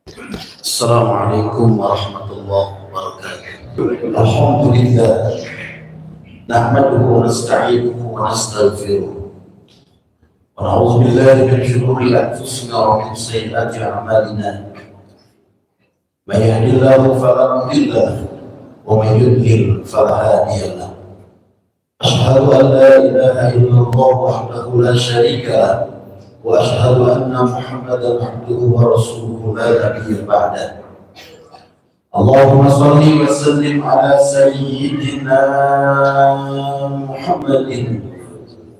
Assalamualaikum warahmatullahi wabarakatuh. Alhamdulillah. Nahmaduhu wa nasta'inuhu wa nastaghfiruh. Wa na'udzu billahi min shururi anfusina wa min sayyiati a'malina. May yahdihillahu fala mudilla lahu wa may yudlil fala hadiya lahu. Asyhadu an la ilaha illallah wahdahu la syarika lahu wa asyhadu anna Muhammadan abduhu wa rasuluhu la nabiyya ba'dahu. Allahumma shalli wa sallim ala sayyidina Muhammadin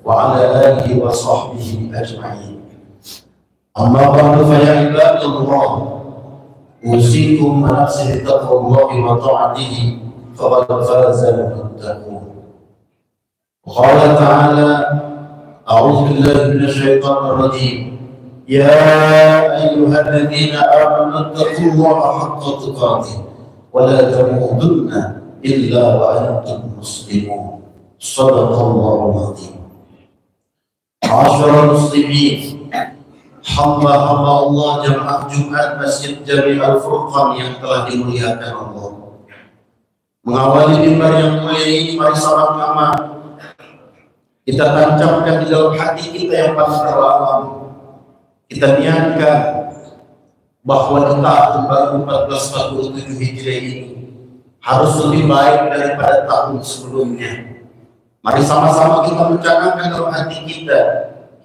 wa ala alihi wa sahbihi ajma'in. Amma ba'du fa ya ibadallah, usikum wa nafsi bittaqwallahi wa ta'atihi faqad faza al-muttaqun. Qala ta'ala أعوذ بالله من الشيطان الرجيم يا أيها الذين آمنوا اتقوا الله حق تقاته ولا تموتن إلا وأنتم مسلمون صدق الله العظيم. معاشر المسلمين, hamba-hamba Allah jamaah Jumat Masjid Jami Al-Furqan yang telah dimuliakan Allah, mengawali mimbar yang mulia ini, mari sama-sama kita tancapkan di dalam hati kita yang paling terdalam. Kita niatkan bahwa di tahun baru 1447 Hijriah ini harus lebih baik daripada tahun sebelumnya. Mari sama-sama kita mencanangkan dalam hati kita,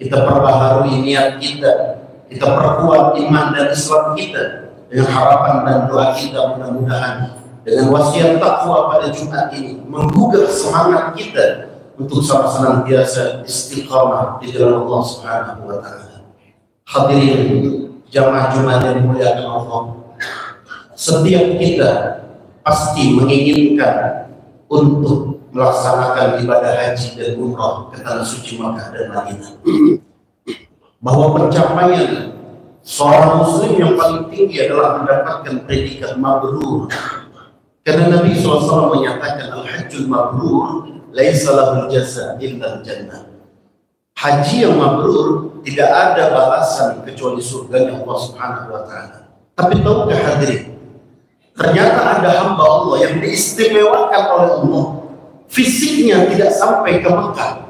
kita perbaharui niat kita, kita perkuat iman dan Islam kita dengan harapan dan doa kita, mudah-mudahan dengan wasiat takwa pada Jumat ini menggugah semangat kita untuk sama-sama senantiasa istiqamah di jalan Allah Subhanahu wa taala. Hadirin jamaah Jumat yang dimuliakan Allah, setiap kita pasti menginginkan untuk melaksanakan ibadah haji dan umrah ke tanah suci Makkah dan Madinah. Bahwa pencapaian seorang muslim yang paling tinggi adalah mendapatkan predikat mabrur. Karena Nabi SAW menyatakan al-hajjul mabrur laisa lahul jaza illa jannah. Haji yang mabrur tidak ada balasan kecuali surganya Allah Subhanahu wa taala. Tapi tahukah hadirin, ternyata ada hamba Allah yang diistimewakan oleh Allah. Fisiknya tidak sampai ke Mekah,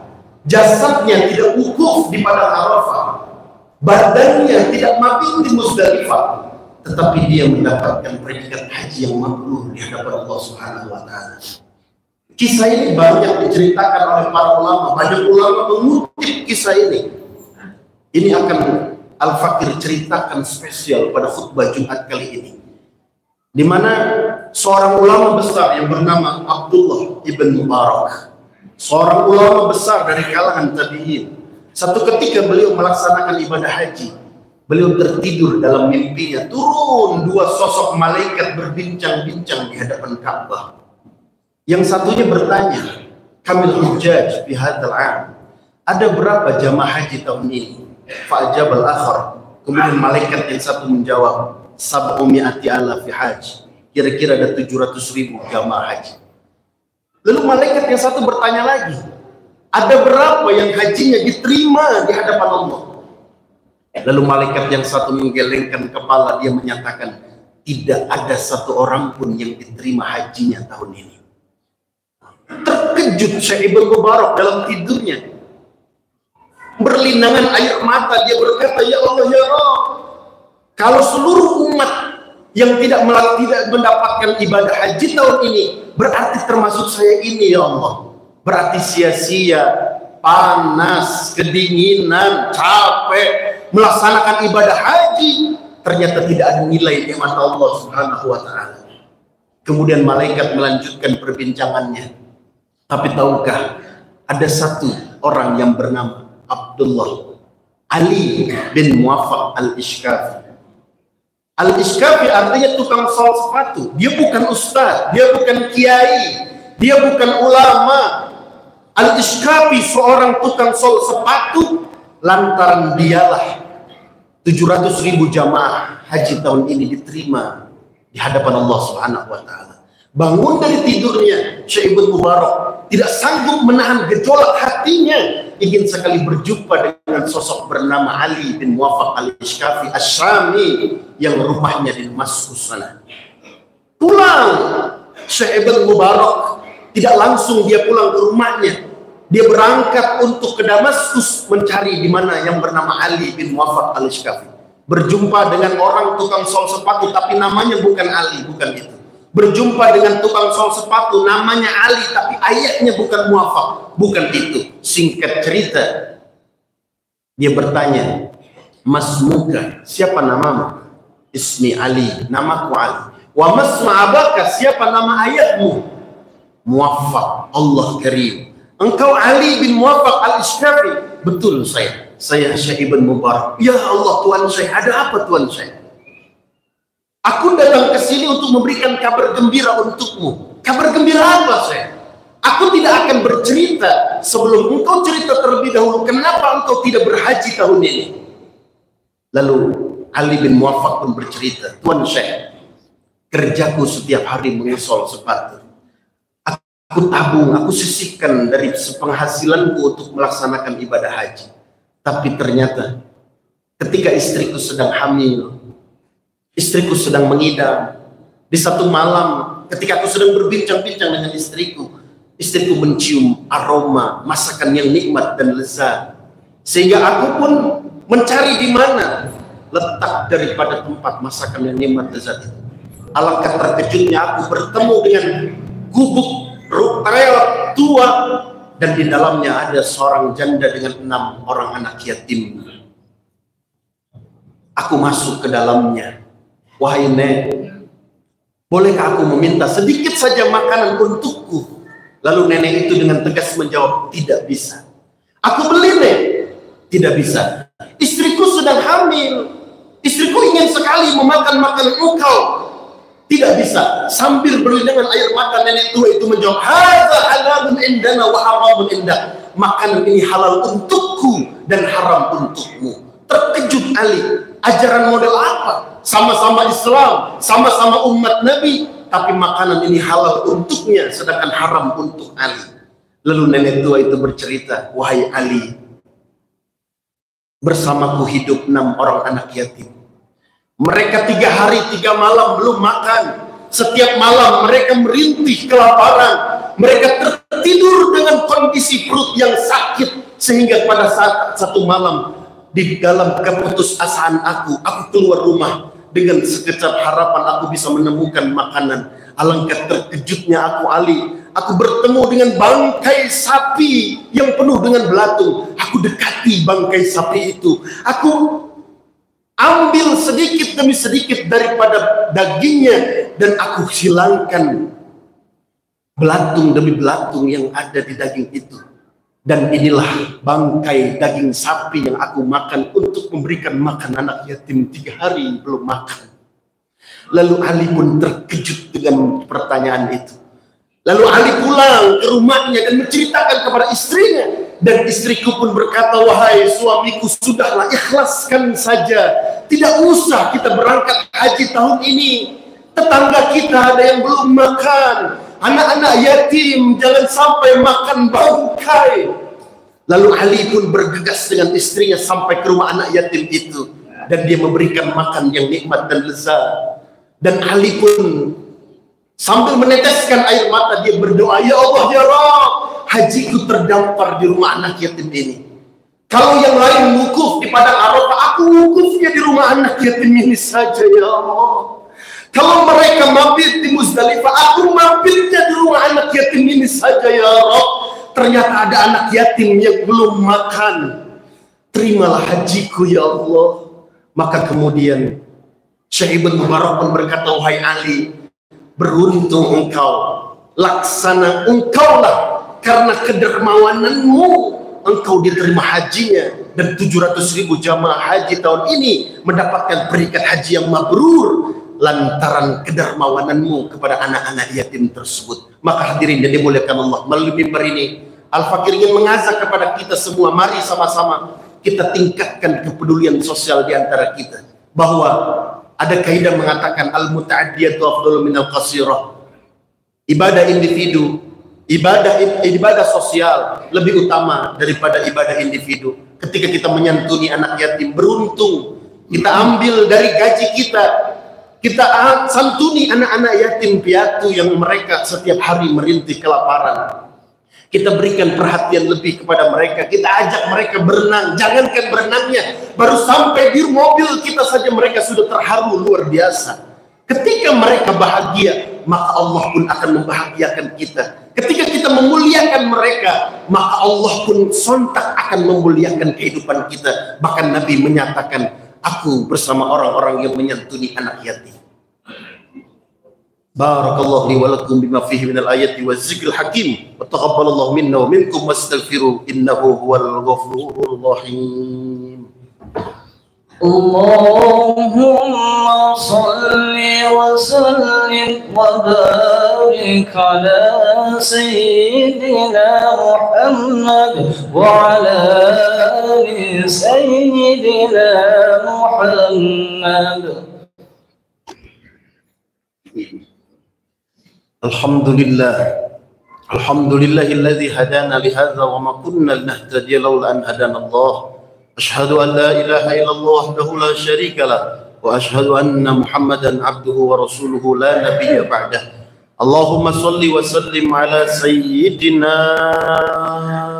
jasadnya tidak wukuf di padang Arafah, badannya tidak mabit di Muzdalifah, tetapi dia mendapatkan predikat haji yang mabrur di hadapan Allah Subhanahu wa taala. Kisah ini banyak diceritakan oleh para ulama, banyak ulama mengutip kisah ini. Ini akan Al-Fakir ceritakan spesial pada khutbah Jumat kali ini, di mana seorang ulama besar yang bernama Abdullah ibn Mubarak, seorang ulama besar dari kalangan tabi'in. Satu ketika beliau melaksanakan ibadah haji, beliau tertidur dalam mimpinya, turun dua sosok malaikat berbincang-bincang di hadapan Ka'bah. Yang satunya bertanya, kamil hujjaj fi hadzal 'am, ada berapa jamaah haji tahun ini? Fa'ajabal akhar, kemudian malaikat yang satu menjawab, sab'umi'ati alafi haji, kira-kira ada 700.000 jamaah haji. Lalu malaikat yang satu bertanya lagi, ada berapa yang hajinya diterima di hadapan Allah? Lalu malaikat yang satu menggelengkan kepala, dia menyatakan, tidak ada satu orang pun yang diterima hajinya tahun ini. Terkejut Syekh Ibn Mubarak dalam tidurnya, berlinangan air mata, dia berkata, ya Allah ya Rabb, kalau seluruh umat yang tidak mendapatkan ibadah haji tahun ini, berarti termasuk saya ini ya Allah. Berarti sia-sia, panas, kedinginan, capek melaksanakan ibadah haji, ternyata tidak ada nilai di mata Allah Subhanahu wa taala. Kemudian malaikat melanjutkan perbincangannya. Tapi tahukah, ada satu orang yang bernama Abdullah Ali bin Muwaffaq al-Ishkafi. Al-Ishkafi artinya tukang sol sepatu. Dia bukan ustaz, dia bukan kiai, dia bukan ulama. Al-Ishkafi seorang tukang sol sepatu, lantaran dialah 700.000 jamaah haji tahun ini diterima di hadapan Allah Subhanahu wa taala. Bangun dari tidurnya, Syekh Ibn Mubarak tidak sanggup menahan gejolak hatinya, ingin sekali berjumpa dengan sosok bernama Ali bin Muwaffaq al-Ishkafi Asy-Syami yang rumahnya di Damaskus sana. Pulang Syekh Ibn Mubarak, tidak langsung dia pulang ke rumahnya. Dia berangkat untuk ke Damaskus mencari di mana yang bernama Ali bin Muwaffaq al-Ishkafi. Berjumpa dengan orang tukang sol sepatu, tapi namanya bukan Ali, bukan itu. Berjumpa dengan tukang sol sepatu, namanya Ali, tapi ayahnya bukan Muwaffaq, bukan itu. Singkat cerita, dia bertanya, "Mas muka, siapa namamu?" "Ismi Ali, namaku Ali." "Wa masma abaka, siapa nama ayahmu?" "Muwaffaq, Allah karim." "Engkau Ali bin Muwaffaq al-Ishkafi?" "Betul saya Syekh Ibn Mubarak." "Ya Allah Tuan Syekh, ada apa Tuan Syekh?" "Aku datang ke sini untuk memberikan kabar gembira untukmu." "Kabar gembira apa, Syekh?" "Aku tidak akan bercerita sebelum engkau cerita terlebih dahulu kenapa engkau tidak berhaji tahun ini." Lalu Ali bin Muwaffaq pun bercerita, "Tuan Syekh, kerjaku setiap hari mengesol sepatu. Aku tabung, aku sisihkan dari penghasilanku untuk melaksanakan ibadah haji. Tapi ternyata ketika istriku sedang hamil, istriku sedang mengidam, di satu malam ketika aku sedang berbincang-bincang dengan istriku mencium aroma masakan yang nikmat dan lezat, sehingga aku pun mencari di mana letak daripada tempat masakan yang nikmat lezat itu. Alangkah terkejutnya aku bertemu dengan gubuk rel tua, dan di dalamnya ada seorang janda dengan 6 orang anak yatim. Aku masuk ke dalamnya. Wahai Nek, bolehkah aku meminta sedikit saja makanan untukku?" Lalu nenek itu dengan tegas menjawab, "Tidak bisa." "Aku beli, Nek." "Tidak bisa. Istriku sedang hamil. Istriku ingin sekali memakan makanan engkau." "Tidak bisa." Sambil berlindangan air mata, nenek tua itu menjawab, "Hadza halalun indana wa haramun indak." Makanan ini halal untukku dan haram untukmu. Terkejut Ali, ajaran model apa? Sama-sama Islam, sama-sama umat Nabi, tapi makanan ini halal untuknya sedangkan haram untuk Ali. Lalu nenek tua itu bercerita, "Wahai Ali, bersamaku hidup 6 orang anak yatim. Mereka 3 hari 3 malam belum makan. Setiap malam mereka merintih kelaparan. Mereka tertidur dengan kondisi perut yang sakit, sehingga pada saat satu malam di dalam keputusasaan aku keluar rumah dengan sekejap harapan aku bisa menemukan makanan. Alangkah terkejutnya aku Ali, aku bertemu dengan bangkai sapi yang penuh dengan belatung. Aku dekati bangkai sapi itu, aku ambil sedikit demi sedikit daripada dagingnya, dan aku hilangkan belatung demi belatung yang ada di daging itu. Dan inilah bangkai daging sapi yang aku makan untuk memberikan makan anak yatim 3 hari belum makan." Lalu Ali pun terkejut dengan pertanyaan itu. Lalu Ali pulang ke rumahnya dan menceritakan kepada istrinya. Dan istriku pun berkata, "Wahai suamiku, sudahlah, ikhlaskan saja. Tidak usah kita berangkat haji tahun ini. Tetangga kita ada yang belum makan. Anak-anak yatim jangan sampai makan bangkai." Lalu Ali pun bergegas dengan istrinya sampai ke rumah anak yatim itu, dan dia memberikan makan yang nikmat dan lezat. Dan Ali pun sambil meneteskan air mata dia berdoa, "Ya Allah, ya Rabb, hajiku terdampar di rumah anak yatim ini. Kalau yang lain wukuf di padang Arafah, aku wukufnya di rumah anak yatim ini saja, ya Allah. Kalau mereka mampir di Muzdalifah, aku mampirnya di rumah anak yatim ini saja, ya Rabb. Ternyata ada anak yatim yang belum makan. Terimalah hajiku, ya Allah." Maka kemudian Syekh Ibn Mubarak pun berkata, "Wahai Ali, beruntung engkau, laksana engkaulah, karena kedermawananmu engkau diterima hajinya, dan 700.000 jamaah haji tahun ini mendapatkan peringkat haji yang mabrur lantaran kedermawananmu kepada anak-anak yatim tersebut." Maka hadirin yang dimuliakan Allah, melalui mimbar ini Al-Fakir ingin mengajak kepada kita semua, mari sama-sama kita tingkatkan kepedulian sosial di antara kita. Bahwa ada kaidah mengatakan al-muta'addiyatu afdalu minal qasirah. Ibadah individu, ibadah sosial lebih utama daripada ibadah individu. Ketika kita menyantuni anak yatim, beruntung kita ambil dari gaji kita santuni anak-anak yatim piatu yang mereka setiap hari merintih kelaparan. Kita berikan perhatian lebih kepada mereka, kita ajak mereka berenang. Jangankan berenangnya, baru sampai di mobil kita saja mereka sudah terharu luar biasa. Ketika mereka bahagia, maka Allah pun akan membahagiakan kita. Ketika kita memuliakan mereka, maka Allah pun sontak akan memuliakan kehidupan kita. Bahkan Nabi menyatakan, aku bersama orang-orang yang menyantuni anak yatim. Barakallahu li wa lakum bima fihi minal ayati wa zikril hakim. Wa taqabbalallahu minna wa minkum wastaghfiru innahu huwal ghafurur rahim. Allahumma salli wa sallim wa barik ala sayyidina Muhammad wa ala ali sayyidina Muhammad. Alhamdulillahilladzi hadana lihadza wa ma kunna linahtadiya laula an hadana Allah. Asyhadu an la ilaha illallah wahdahu la syarika lah wa asyhadu anna Muhammadan abduhu wa rasuluhu la nabiyya ba'dah. Allahumma salli wa sallim ala sayyidina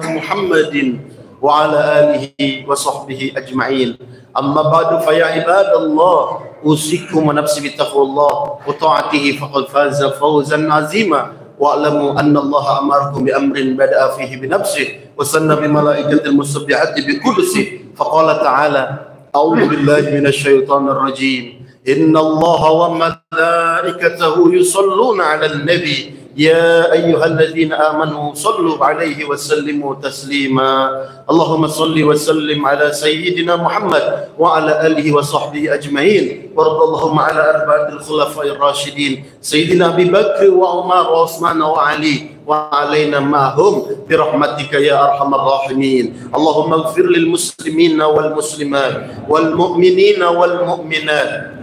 Muhammadin wa ala alihi wa sahbihi ajma'in. Amma ba'du fa ya ibadallah, usikum wa nafsi bittaqwallah wa ta'atihi faqad faza fawzan azima. Wa'lamu anna Allah amarakum bi amrin bada'a fihi bi nafsihi wa sanna bi malaikatil musabbihati bi qudsihi faqala ta'ala a'udzu billahi minasy syaithanir rajim. Inna Allah wa malaikatahu yusholluna 'alan nabi ya ayyuhalladzina amanu shallu 'alaihi wa sallimu taslima. Allahumma shalli wa sallim ala sayyidina Muhammad wa ala alihi wa sahbihi ajma'in. Waradallahu ala arba'atil khulafa'ir rasyidin sayyidina Abi Bakr wa Umar wa Utsman wa Ali wa alaina ma'hum bi rahmatika ya arhamar rahimin. Allahumma ighfir lil muslimina wal muslimat wal mu'minina wal mu'minat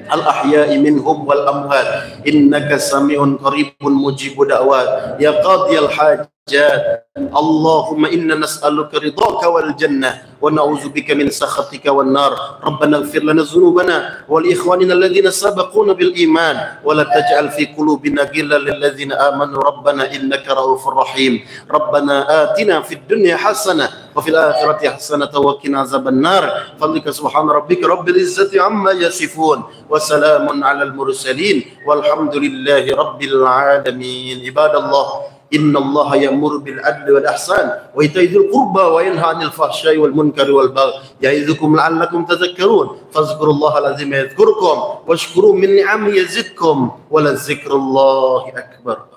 al-ahya'i minhum wal amwat innaka sami'un qaribun mujibud da'wat ya qadiyal hajat. Allahumma inna nas'aluka ridhaka wal jannah wa na'udzubika min sakhatika wan nar. Rabbana ighfir lana dhunubana wa li ikhwanina alladhina sabaquna bil iman wa la taj'al fi qulubina ghillan lil ladzina amanu rabbana innaka ra'ufur rahim. Rabbana atina fid dunya hasanah wa fil akhirati hasanah wa qina azaban nar. Fadlika subhana rabbika rabbil izzati amma yasifun wa salamun alal mursalin walhamdulillahi rabbil alamin. Ibadallah, inna Allah ya'muru bil adli wal ihsan wa ita'i dzil qurba wa yanha 'anil fahsya'i wal munkari wal baghi ya'idzukum la'allakum tadhakkarun. Fadhkurullahal azim yadhkurkum washkuru min ni'amihi yazidkum wa la dzikrullahi akbar.